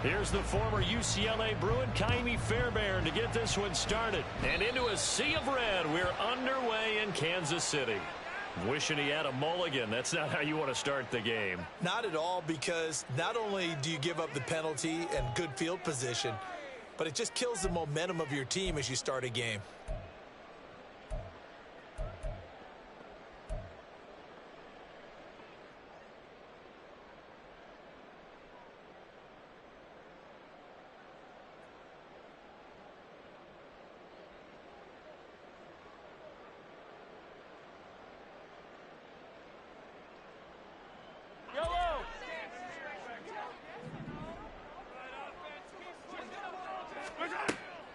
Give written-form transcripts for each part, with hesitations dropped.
Here's the former UCLA Bruin, Kaimi Fairbairn, to get this one started. And into a sea of red, we're underway in Kansas City. Wishing he had a mulligan. That's not how you want to start the game. Not at all, because not only do you give up the penalty and good field position, but it just kills the momentum of your team as you start a game.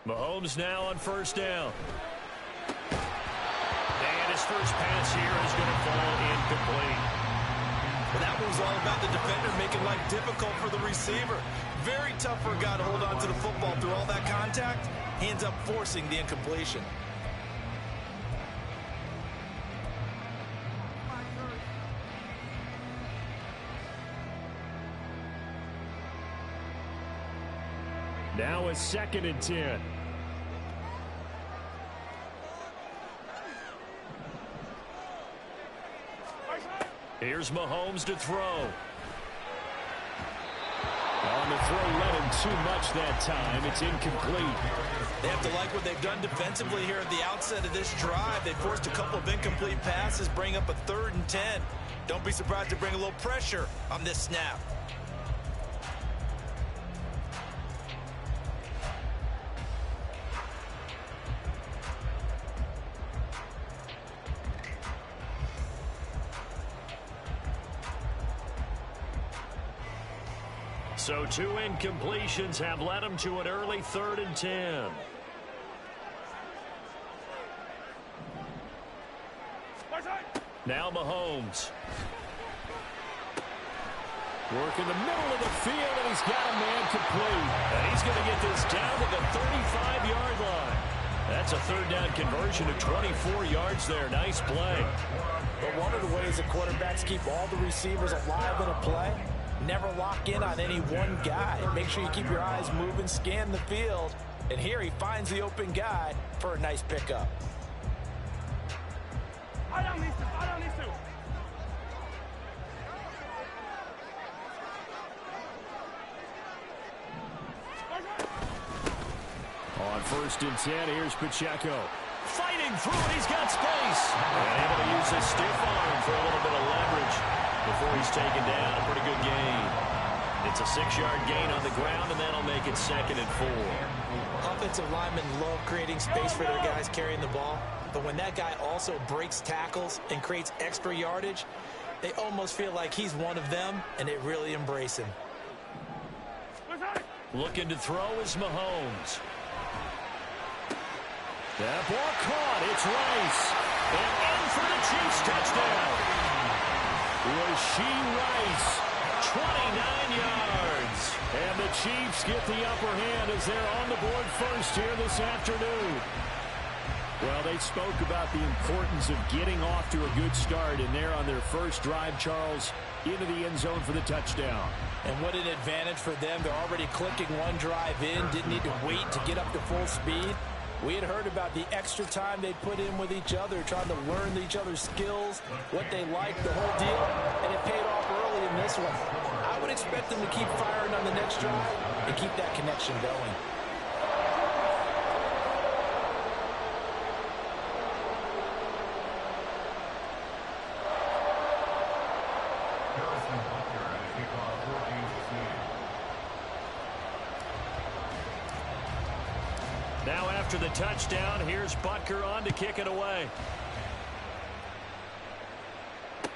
Mahomes now on first down. And his first pass here is going to fall incomplete. Well, that was all about the defender making life difficult for the receiver. Very tough for a guy to hold on to the football through all that contact. He ends up forcing the incompletion. Now a 2nd and 10. Here's Mahomes to throw. On the throw, led him too much that time. It's incomplete. They have to like what they've done defensively here at the outset of this drive. They forced a couple of incomplete passes, bring up a 3rd and 10. Don't be surprised to bring a little pressure on this snap. So 2 incompletions have led him to an early 3rd and 10. Now Mahomes. Work in the middle of the field, and he's got a man complete. And he's going to get this down to the 35-yard line. That's a 3rd down conversion to 24 yards there. Nice play. But one of the ways that quarterbacks keep all the receivers alive in a play, never lock in on any one guy. Make sure you keep your eyes moving, scan the field. And here he finds the open guy for a nice pickup. On 1st and 10, here's Pacheco. Fighting through it, he's got space. And able to use his stiff arm for a little bit of leverage before he's taken down. A pretty good gain. It's a 6-yard gain on the ground, and that'll make it 2nd and 4. Offensive linemen love creating space for their guys carrying the ball, but when that guy also breaks tackles and creates extra yardage, they almost feel like he's one of them, and they really embrace him. Looking to throw is Mahomes. That ball caught. It's Rice. And in for the Chiefs touchdown. Rashee Rice, 29 yards. And the Chiefs get the upper hand as they're on the board first here this afternoon. Well, they spoke about the importance of getting off to a good start, and they're on their first drive, Charles, into the end zone for the touchdown. And what an advantage for them. They're already clicking one drive in, didn't need to wait to get up to full speed. We had heard about the extra time they put in with each other, trying to learn each other's skills, what they like, the whole deal, and it paid off early in this one. I would expect them to keep firing on the next drive and keep that connection going. Now after the touchdown, here's Butker on to kick it away.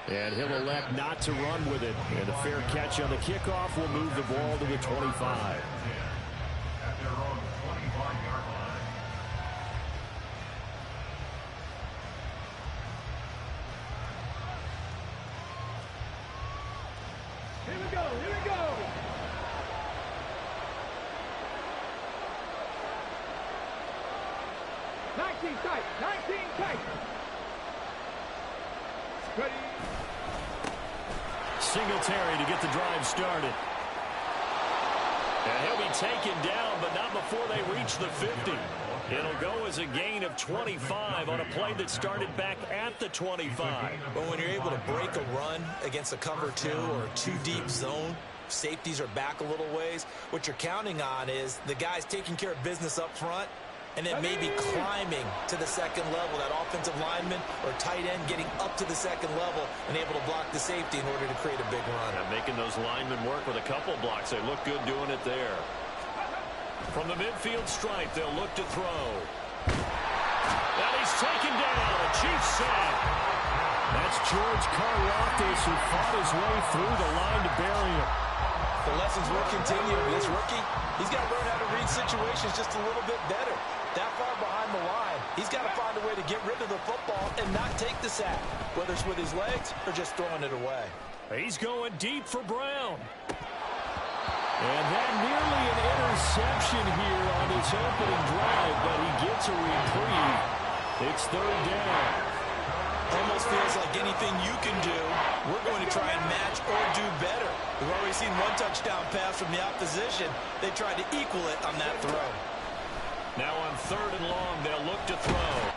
And he'll elect not to run with it. And a fair catch on the kickoff will move the ball to the 25. Here we go, here we go. Tight, 19 tight. Ready. Singletary to get the drive started. And he'll taken down, but not before they reach the 50. It'll go as a gain of 25 on a play that started back at the 25. But when you're able to break a run against a cover 2 or a 2-deep zone, safeties are back a little ways. What you're counting on is the guys taking care of business up front and then maybe climbing to the second level, that offensive lineman or tight end getting up to the second level and able to block the safety in order to create a big run. And making those linemen work with a couple blocks. They look good doing it there. From the midfield stripe, they'll look to throw. And he's taken down. A Chiefs sack. That's George Karlaftis, who fought his way through the line to bury him. The lessons will continue. This rookie, he's got to learn how to read situations just a little bit better. That far behind the line, he's got to find a way to get rid of the football and not take the sack, whether it's with his legs or just throwing it away. He's going deep for Brown. And that nearly an interception here on his opening drive, but he gets a reprieve. It's third down. Almost feels like anything you can do, we're going to try and match or do better. We've already seen one touchdown pass from the opposition. They tried to equal it on that throw. Now on 3rd and long, they'll look to throw.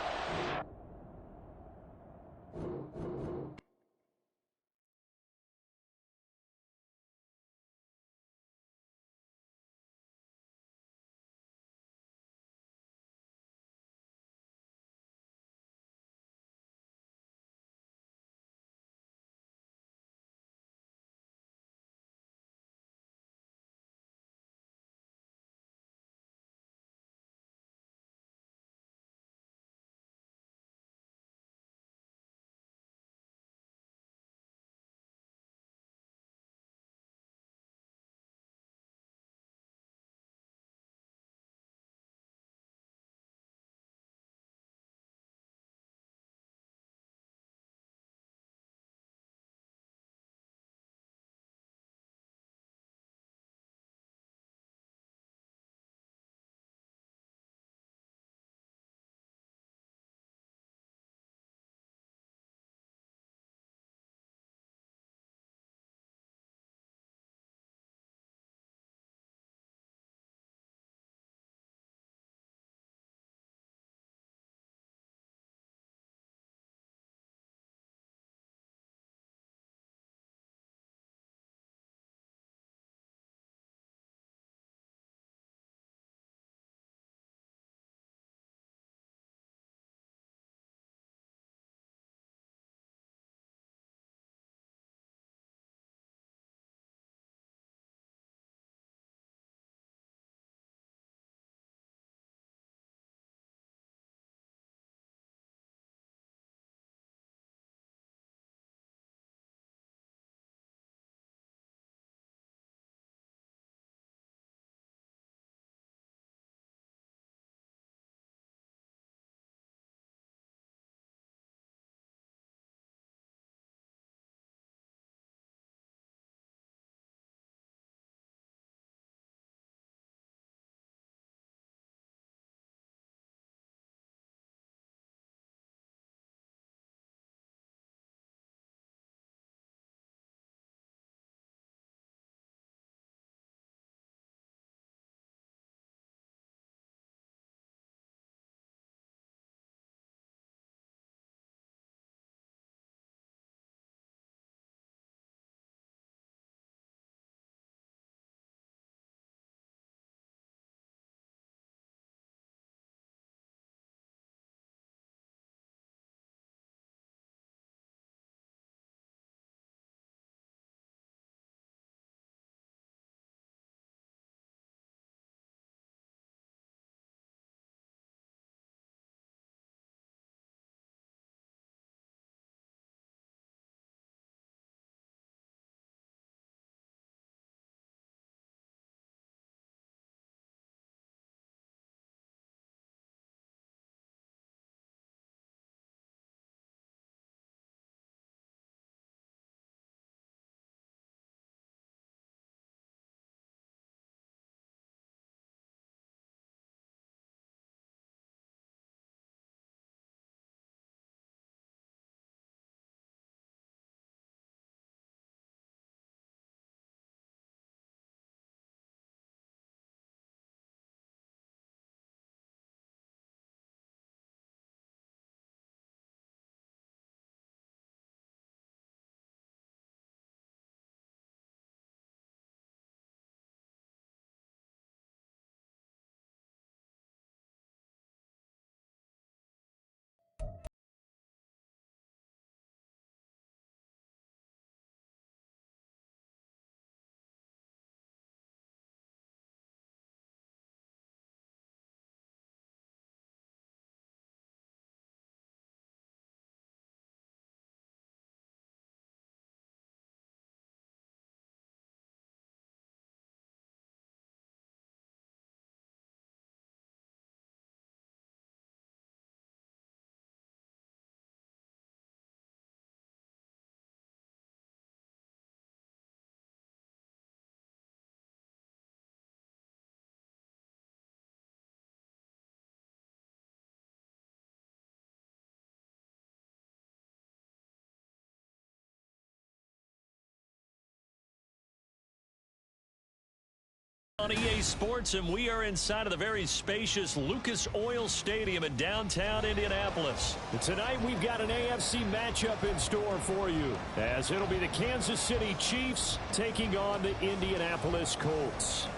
On EA Sports, and we are inside of the very spacious Lucas Oil Stadium in downtown Indianapolis. And tonight we've got an AFC matchup in store for you, as it'll be the Kansas City Chiefs taking on the Indianapolis Colts.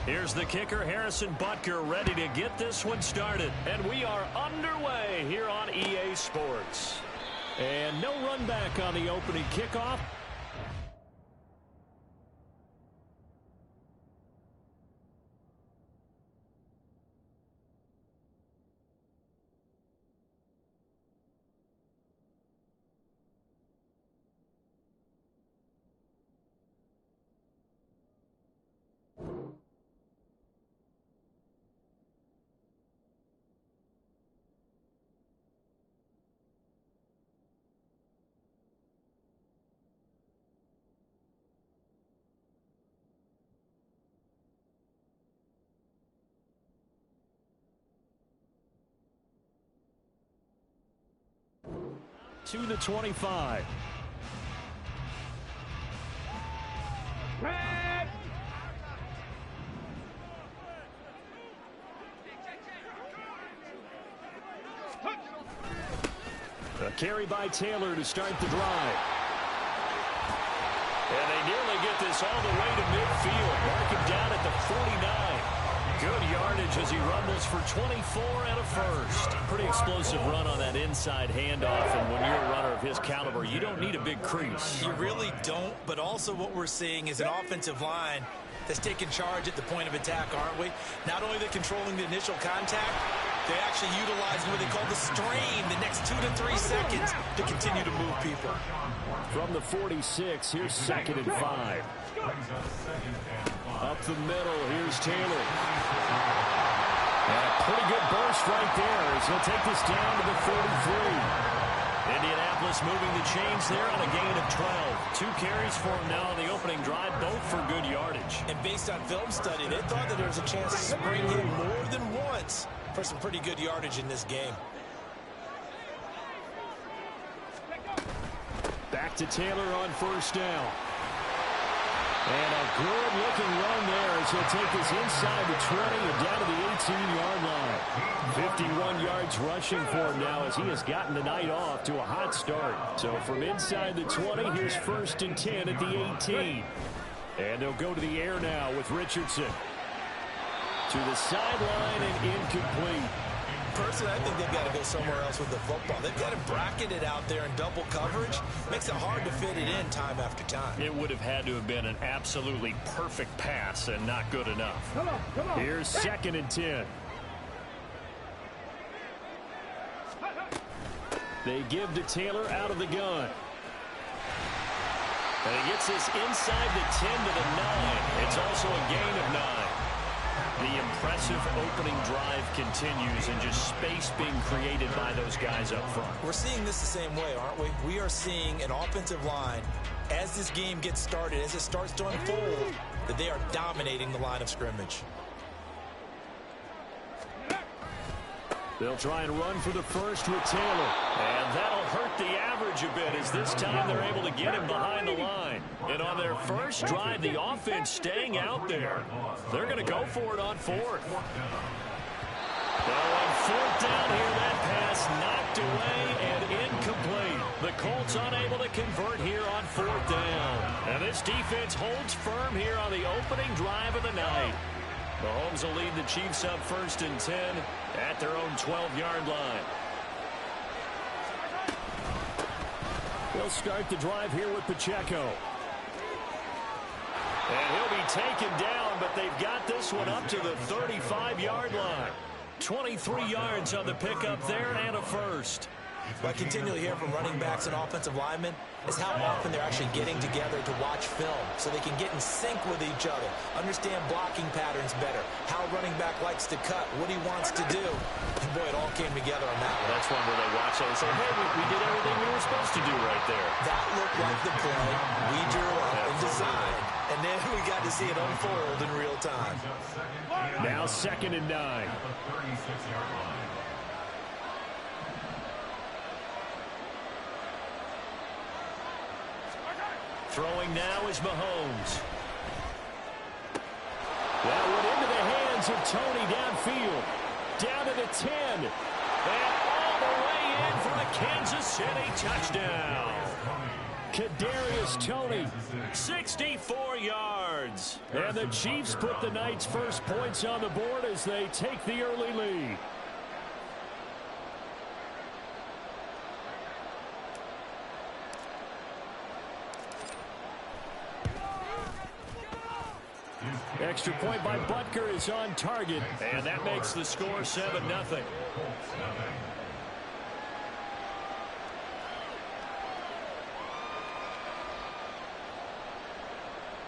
Here's the kicker, Harrison Butker, ready to get this one started. And we are underway here on EA Sports. And no run back on the opening kickoff. To the 25. Red. A carry by Taylor to start the drive. And they nearly get this all the way to midfield. Mark him down at the 49. Good yardage as he rumbles for 24 and a first. Pretty explosive run on that inside handoff, and when you're a runner of his caliber, you don't need a big crease. You really don't, but also what we're seeing is an offensive line that's taking charge at the point of attack, aren't we? Not only they're controlling the initial contact, they're actually utilizing what they call the strain the next 2 to 3 seconds to continue to move people. From the 46, here's 2nd and 5. Up the middle, here's Taylor. And a pretty good burst right there as he'll take this down to the 43. Indianapolis moving the chains there on a gain of 12. 2 carries for him now on the opening drive, both for good yardage. And based on film study, they thought that there was a chance to spring him more than once for some pretty good yardage in this game. Back to Taylor on first down. And a good-looking run there as he'll take this inside the 20 and down to the 18-yard line. 51 yards rushing for him now as he has gotten the night off to a hot start. So from inside the 20, here's 1st and 10 at the 18. And they'll go to the air now with Richardson. To the sideline and incomplete. Personally, I think they've got to go somewhere else with the football. They've got to bracket it out there in double coverage. Makes it hard to fit it in time after time. It would have had to have been an absolutely perfect pass and not good enough. Come on. Here's 2nd and 10. They give to Taylor out of the gun. And he gets this inside the 10 to the 9. It's also a gain of 9. The impressive opening drive continues and just space being created by those guys up front. We're seeing this the same way, aren't we? We are seeing an offensive line, as this game gets started, as it starts to unfold, that they are dominating the line of scrimmage. They'll try and run for the first with Taylor. And that'll hurt the average a bit as this time they're able to get him behind the line. And on their first drive, the offense staying out there. They're going to go for it on 4th. Well, on 4th down here, that pass knocked away and incomplete. The Colts unable to convert here on 4th down. And this defense holds firm here on the opening drive of the night. Mahomes will lead the Chiefs up 1st and 10 at their own 12-yard line. They'll start the drive here with Pacheco. And he'll be taken down, but they've got this one up to the 35-yard line. 23 yards on the pickup there and a first. What I continually hear from running backs and offensive linemen is how often they're actually getting together to watch film so they can get in sync with each other, understand blocking patterns better, how a running back likes to cut, what he wants to do. And boy, it all came together on that one. That's one where they watch it and say, hey, we did everything we were supposed to do right there. That looked like the play we drew up and designed. And then we got to see it unfold in real time. Now 2nd and 9. Throwing now is Mahomes. That went into the hands of Tony downfield. Down to the 10. And all the way in for a Kansas City touchdown. Kadarius Toney, 64 yards. And the Chiefs put the night's first points on the board as they take the early lead. Extra point by Butker is on target, and that makes the score 7-0.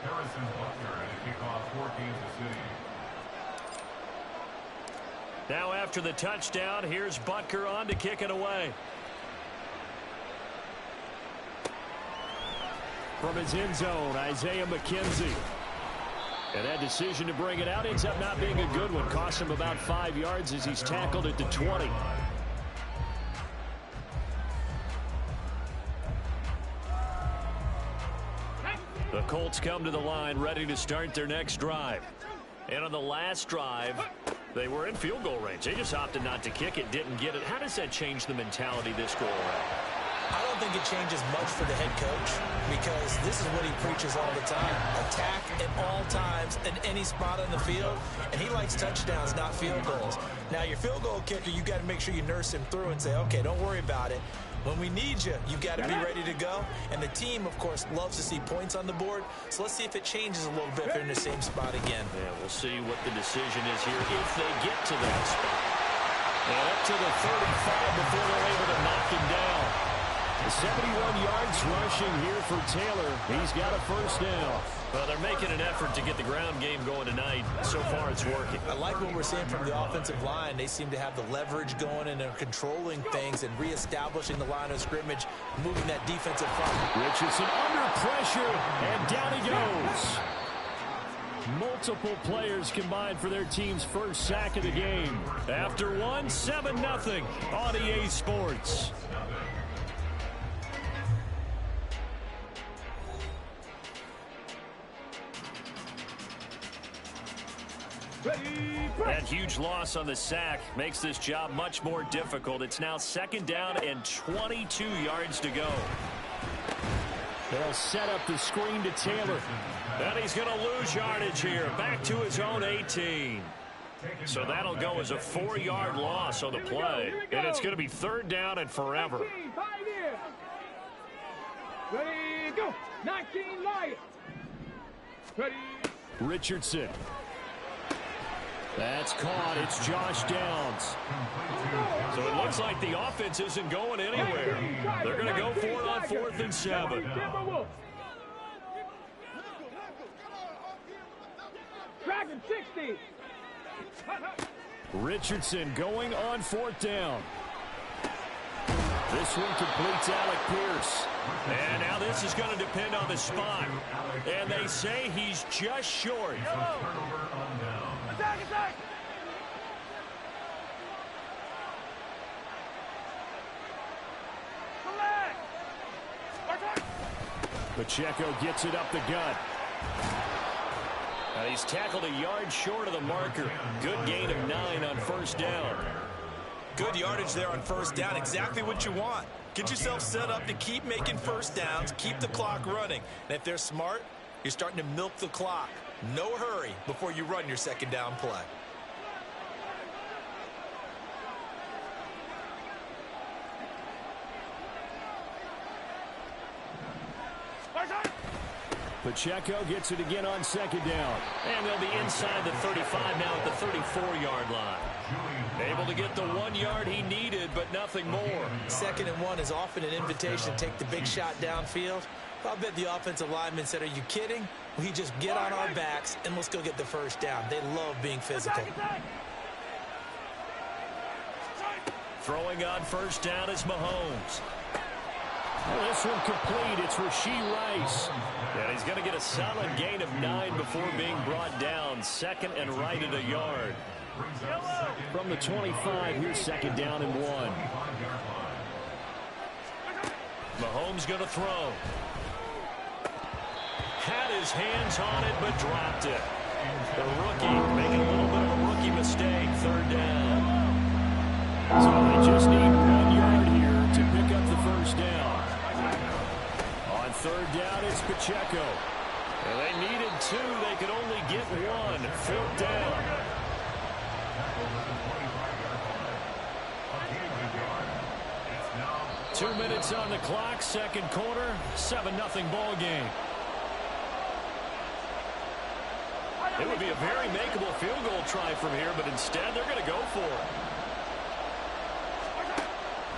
Harrison Butker and a kickoff for Kansas City. Now after the touchdown, here's Butker on to kick it away. From his end zone, Isaiah McKenzie. And that decision to bring it out ends up not being a good one. Cost him about 5 yards as he's tackled at the 20. The Colts come to the line ready to start their next drive. And on the last drive, they were in field goal range. They just opted not to kick it, didn't get it. How does that change the mentality this go around? I don't think it changes much for the head coach because this is what he preaches all the time. Attack at all times in any spot on the field, and he likes touchdowns, not field goals. Now, your field goal kicker, you got to make sure you nurse him through and say, okay, don't worry about it. When we need you, you got to be ready to go. And the team, of course, loves to see points on the board. So let's see if it changes a little bit if they're in the same spot again. Yeah, we'll see what the decision is here if they get to that spot. And up to the 35 before they're able to knock him down. 71 yards rushing here for Taylor. He's got a first down. Well, they're making an effort to get the ground game going tonight. So far, it's working. I like what we're seeing from the offensive line. They seem to have the leverage going, and they're controlling things and reestablishing the line of scrimmage, moving that defensive front. Richardson under pressure, and down he goes. Multiple players combined for their team's first sack of the game. After one, 7-0 on EA Sports. That huge loss on the sack makes this job much more difficult. It's now 2nd down and 22 yards to go. They'll set up the screen to Taylor. And he's going to lose yardage here. Back to his own 18. So that'll go as a 4-yard loss on the play. And it's going to be 3rd down and forever. 19, ready, go. 19, Lions. Ready. Richardson. That's caught. It's Josh Downs. So it looks like the offense isn't going anywhere. They're going to go for it on 4th and 7. Dragon 60. Richardson going on 4th down. This one completes Alec Pierce. And now this is going to depend on the spot. And they say he's just short. Attack, attack. Pacheco gets it up the gut. He's tackled a yard short of the marker. Good gain of 9 on 1st down. Good yardage there on 1st down. Exactly what you want. Get yourself set up to keep making 1st downs, keep the clock running. And if they're smart, you're starting to milk the clock. No hurry before you run your 2nd down play. Pacheco gets it again on 2nd down. And they'll be inside the 35 now at the 34-yard line. Able to get the 1 yard he needed, but nothing more. 2nd and 1 is often an invitation to take the big shot downfield. I'll bet the offensive lineman said, are you kidding? We just get on our backs and let's go get the 1st down. They love being physical. Throwing on 1st down is Mahomes. Well, this one complete. It's Rashee Rice. And he's going to get a solid gain of 9 before being brought down. Second and right at a yard. From the 25, here's second down and 1. Mahomes going to throw. Had his hands on it, but dropped it. The rookie making a little bit of a rookie mistake. Third down. So they just need 1 yard here to pick up the first down. On third down, it's Pacheco. And they needed 2. They could only get 1. Fourth down. 2 minutes on the clock, second quarter, 7-0 ball game. It would be a very makeable field goal try from here, but instead they're going to go for it.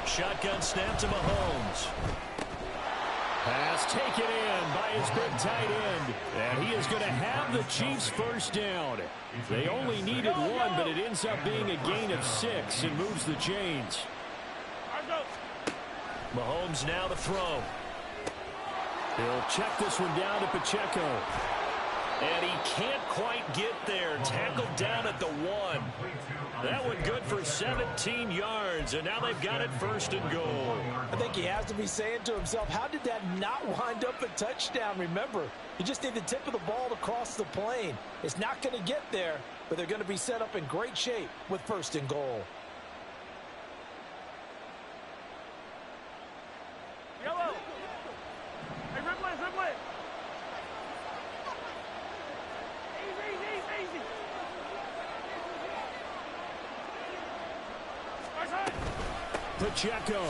Shotgun snap to Mahomes. Pass taken in by his big tight end. And he is going to have the Chiefs first down. They only needed 1, but it ends up being a gain of 6 and moves the chains. Mahomes now to throw. He'll check this one down to Pacheco. And he can't quite get there. Tackled down at the 1. That one good for 17 yards, and now they've got it first and goal. I think he has to be saying to himself, how did that not wind up a touchdown? Remember, you just need the tip of the ball to cross the plane. It's not going to get there, but they're going to be set up in great shape with first and goal. Yellow. Hey, Ripley, Ripley. Easy. Pacheco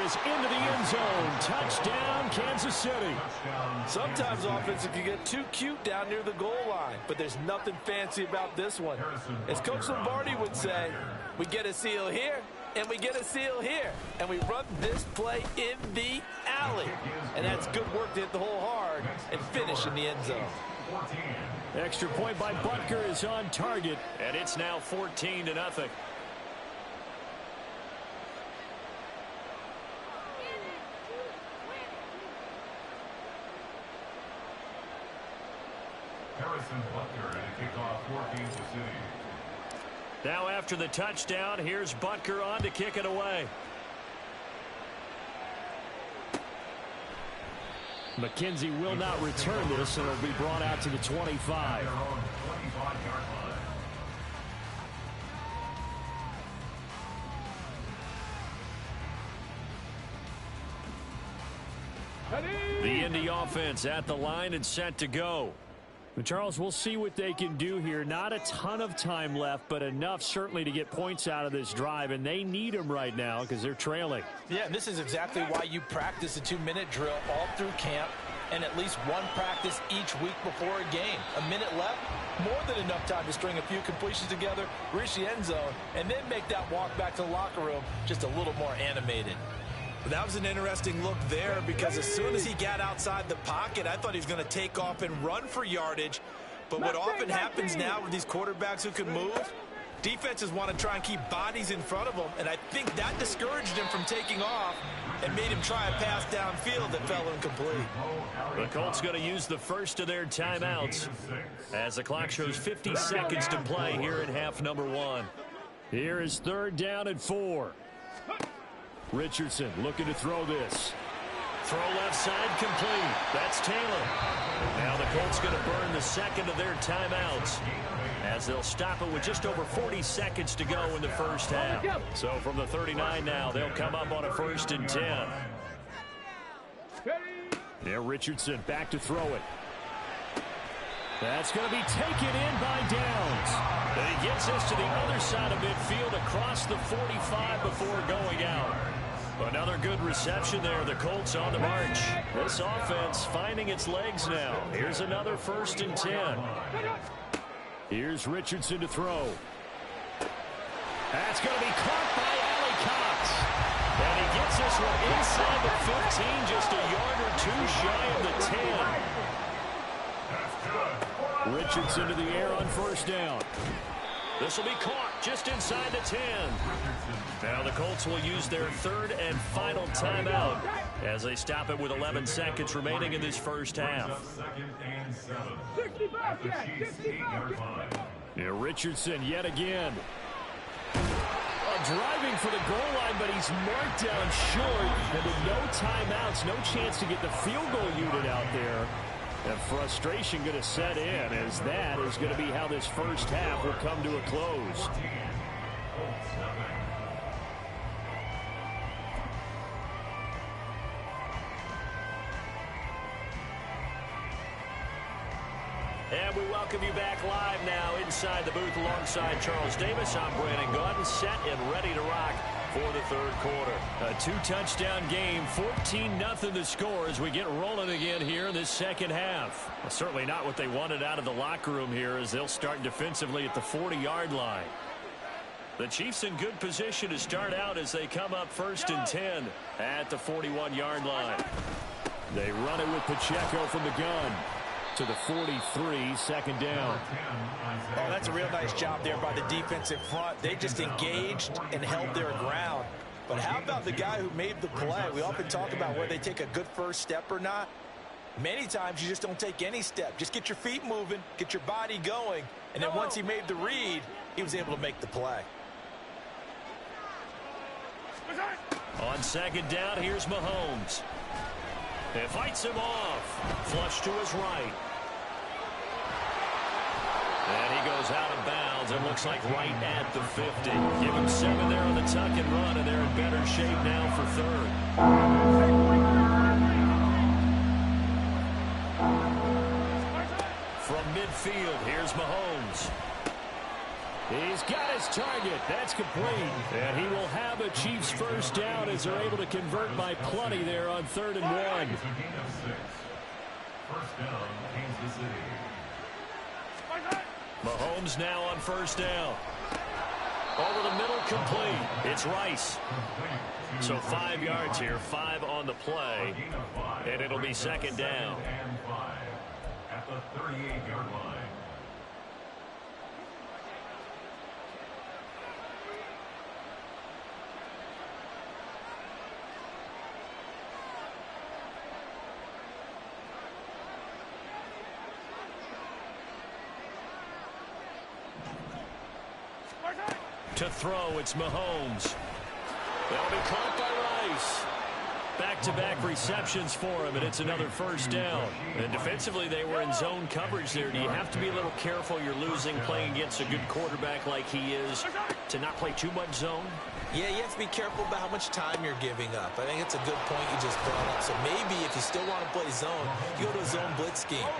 is into the end zone. Touchdown, Kansas City. Sometimes offenses can get too cute down near the goal line, but there's nothing fancy about this one. As Coach Lombardi would say, we get a seal here, and we get a seal here, and we run this play in the alley. And that's good work to hit the hole hard and finish in the end zone. Extra point by Butker is on target, and it's now 14-0. Now after the touchdown, here's Butker on to kick it away. McKenzie will not return this, and it'll be brought out to the 25. The Indy offense at the line and set to go. But Charles, we'll see what they can do here. Not a ton of time left, but enough certainly to get points out of this drive, and they need them right now because they're trailing. Yeah, and this is exactly why you practice a 2-minute drill all through camp and at least one practice each week before a game. A minute left, more than enough time to string a few completions together, reach the end zone, and then make that walk back to the locker room just a little more animated. That was an interesting look there because as soon as he got outside the pocket, I thought he was going to take off and run for yardage. But what often happens now with these quarterbacks who can move, defenses want to try and keep bodies in front of them, and I think that discouraged him from taking off and made him try a pass downfield that fell incomplete. The Colts going to use the first of their timeouts as the clock shows 50 seconds to play here in half number 1. Here is third down and 4. Richardson looking to throw this. Throw left side complete. That's Taylor. Now the Colts going to burn the second of their timeouts as they'll stop it with just over 40 seconds to go in the first half. So from the 39 now, they'll come up on a 1st and 10. There, Richardson back to throw it. That's going to be taken in by Downs. And he gets us to the other side of midfield across the 45 before going out. Another good reception there. The Colts on the march. This offense finding its legs now. Here's another 1st and 10. Here's Richardson to throw. That's going to be caught by Alley Cox. And he gets this one inside the 15, just a yard or 2 shy of the 10. Richardson to the air on 1st down. This will be caught just inside the 10. Now the Colts will use their third and final timeout as they stop it with 11 seconds remaining in this first half. Yeah, Richardson yet again. Driving for the goal line, but he's marked down short. And with no timeouts, no chance to get the field goal unit out there. And frustration going to set in, as that is going to be how this first half will come to a close. And we welcome you back live now inside the booth alongside Charles Davis. I'm Brandon Gaudin, set and ready to rock for the third quarter. A two-touchdown game, 14-0 the score as we get rolling again here in this second half. Well, certainly not what they wanted out of the locker room here, as they'll start defensively at the 40-yard line. The Chiefs in good position to start out as they come up 1st and 10 at the 41-yard line. They run it with Pacheco from the gun to the 43, second down. Oh, that's a real nice job there by the defensive front. They just engaged and held their ground. But how about the guy who made the play? We often talk about whether they take a good first step or not. Many times you just don't take any step. Just get your feet moving, get your body going, and then once he made the read, he was able to make the play. On second down, here's Mahomes. It fights him off. Flush to his right. And he goes out of bounds. It looks like right at the 50. Give him 7 there on the tuck and run, and they're in better shape now for third. From midfield, here's Mahomes. He's got his target. That's complete. And he will have a Chiefs first down as they're able to convert by plenty there on 3rd and 1. First down, Kansas City. Mahomes now on first down. Over the middle, complete. It's Rice. So 5 yards here, 5 on the play. And it'll be second down. At the 38-yard line. To throw, it's Mahomes. That'll be caught by Rice. Back-to-back receptions for him, and it's another first down. And defensively, they were in zone coverage there. Do you have to be a little careful? You're losing playing against a good quarterback like he is to not play too much zone? Yeah, you have to be careful about how much time you're giving up. I think it's a good point you just brought up. So maybe if you still want to play zone, you go to a zone blitz scheme,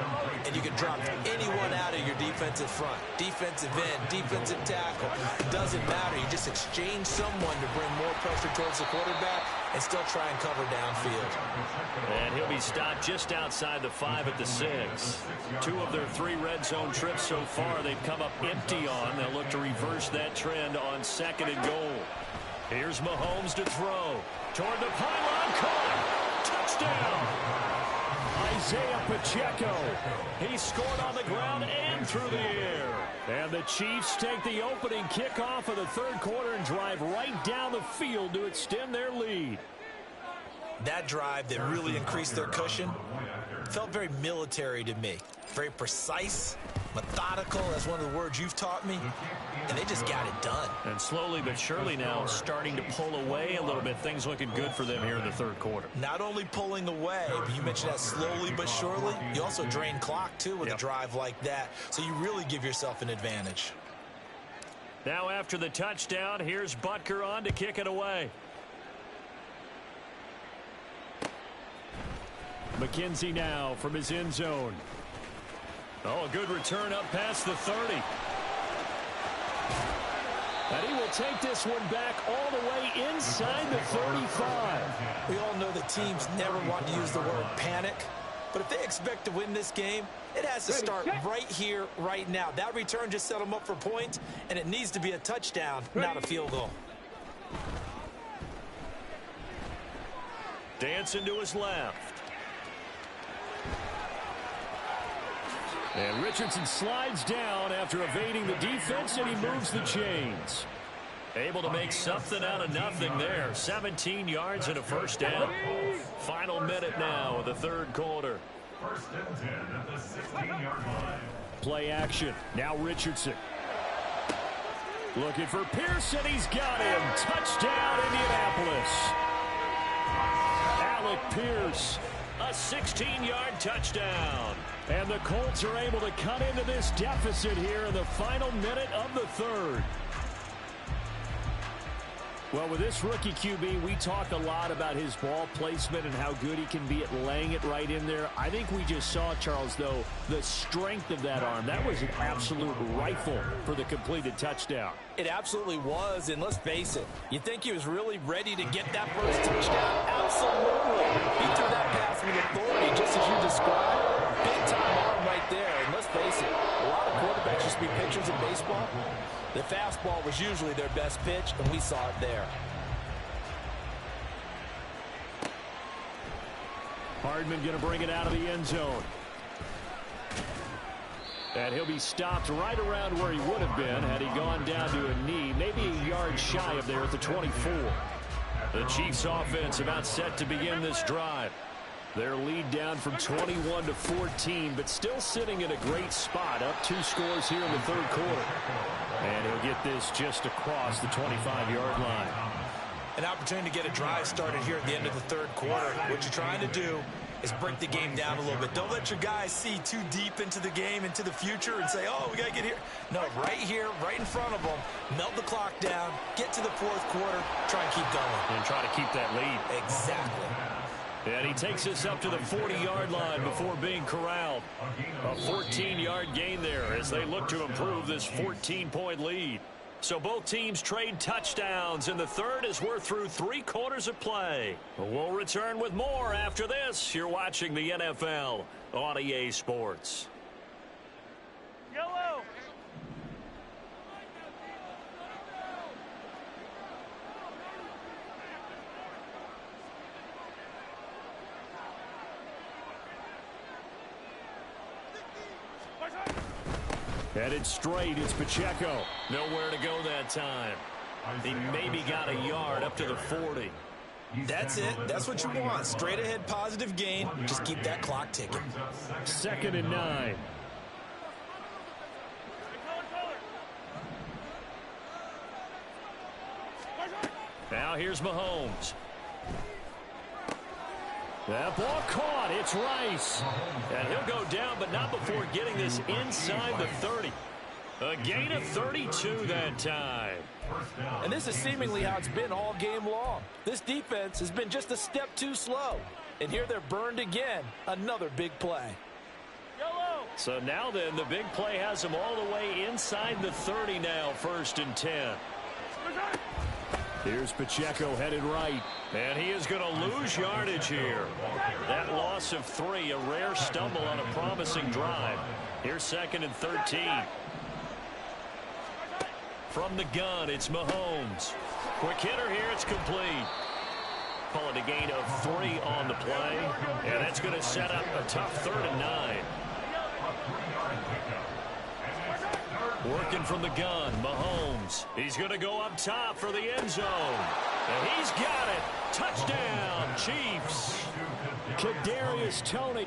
and you can drop anyone out of your defensive front. Defensive end, defensive tackle. Doesn't matter. You just exchange someone to bring more pressure towards the quarterback and still try and cover downfield. And he'll be stopped just outside the 5 at the 6. 2 of their 3 red zone trips so far they've come up empty on. They'll look to reverse that trend on 2nd and goal. Here's Mahomes to throw. Toward the pylon, caught. Touchdown. Isaiah Pacheco. He scored on the ground and through the air. And the Chiefs take the opening kickoff of the third quarter and drive right down the field to extend their lead. That drive that really increased their cushion felt very military to me. Very precise, methodical, that's one of the words you've taught me. And they just got it done. And slowly but surely now starting to pull away a little bit. Things looking good for them here in the third quarter. Not only pulling away, but you mentioned that slowly but surely. You also drain clock, too, with a drive like that. So you really give yourself an advantage. Now after the touchdown, here's Butker on to kick it away. McKenzie now from his end zone. Oh, a good return up past the 30. And he will take this one back all the way inside the 35. We all know that teams never want to use the word panic. But if they expect to win this game, it has to start right here, right now. That return just set them up for points, and it needs to be a touchdown, not a field goal. Dancing to his left. And Richardson slides down after evading the defense, and he moves the chains. Able to make something out of nothing there. 17 yards and a first down. Final minute now of the third quarter. First and 10 at the 16-yard line. Play action. Now Richardson. Looking for Pearson. He's got him. Touchdown, Indianapolis. Alec Pierce. A 16-yard touchdown. And the Colts are able to cut into this deficit here in the final minute of the third. Well, with this rookie QB, we talk a lot about his ball placement and how good he can be at laying it right in there. I think we just saw, Charles, though, the strength of that arm. That was an absolute rifle for the completed touchdown. It absolutely was, and let's face it, you think he was really ready to get that first touchdown? Absolutely. He threw that pass with authority, just as you described. Big-time arm right there, and let's face it, a lot of quarterbacks used to be pitchers in baseball. The fastball was usually their best pitch, and we saw it there. Hardman going to bring it out of the end zone. And he'll be stopped right around where he would have been had he gone down to a knee, maybe a yard shy of there at the 24. The Chiefs offense about set to begin this drive. Their lead down from 21 to 14, but still sitting in a great spot, up 2 scores here in the third quarter. And he'll get this just across the 25-yard line. An opportunity to get a drive started here at the end of the third quarter. What you're trying to do is break the game down a little bit. Don't let your guys see too deep into the game, into the future, and say, oh, we got to get here. No, right here, right in front of them, melt the clock down, get to the fourth quarter, try and keep going. And try to keep that lead. Exactly. And he takes us up to the 40-yard line before being corralled. A 14-yard gain there as they look to improve this 14-point lead. So both teams trade touchdowns in the third as we're through 3 quarters of play. We'll return with more after this. You're watching the NFL on EA Sports. Yellow. Headed straight, it's Pacheco. Nowhere to go that time. He maybe got a yard up to the 40. That's it. That's what you want. Straight ahead positive gain. Just keep that clock ticking. 2nd and 9. Now here's Mahomes. That ball caught. It's Rice. And he'll go down, but not before getting this inside the 30. A gain of 32 that time. And this is seemingly how it's been all game long. This defense has been just a step too slow. And here they're burned again. Another big play. Yellow. So now then, the big play has them all the way inside the 30 now, 1st and 10. Here's Pacheco headed right. And he is going to lose yardage here. That loss of 3, a rare stumble on a promising drive. Here's 2nd and 13. From the gun, it's Mahomes. Quick hitter here, it's complete. Call it a gain of 3 on the play. And that's going to set up a tough 3rd and 9. Working from the gun, Mahomes. He's going to go up top for the end zone. And he's got it. Touchdown, Chiefs. Kadarius Toney.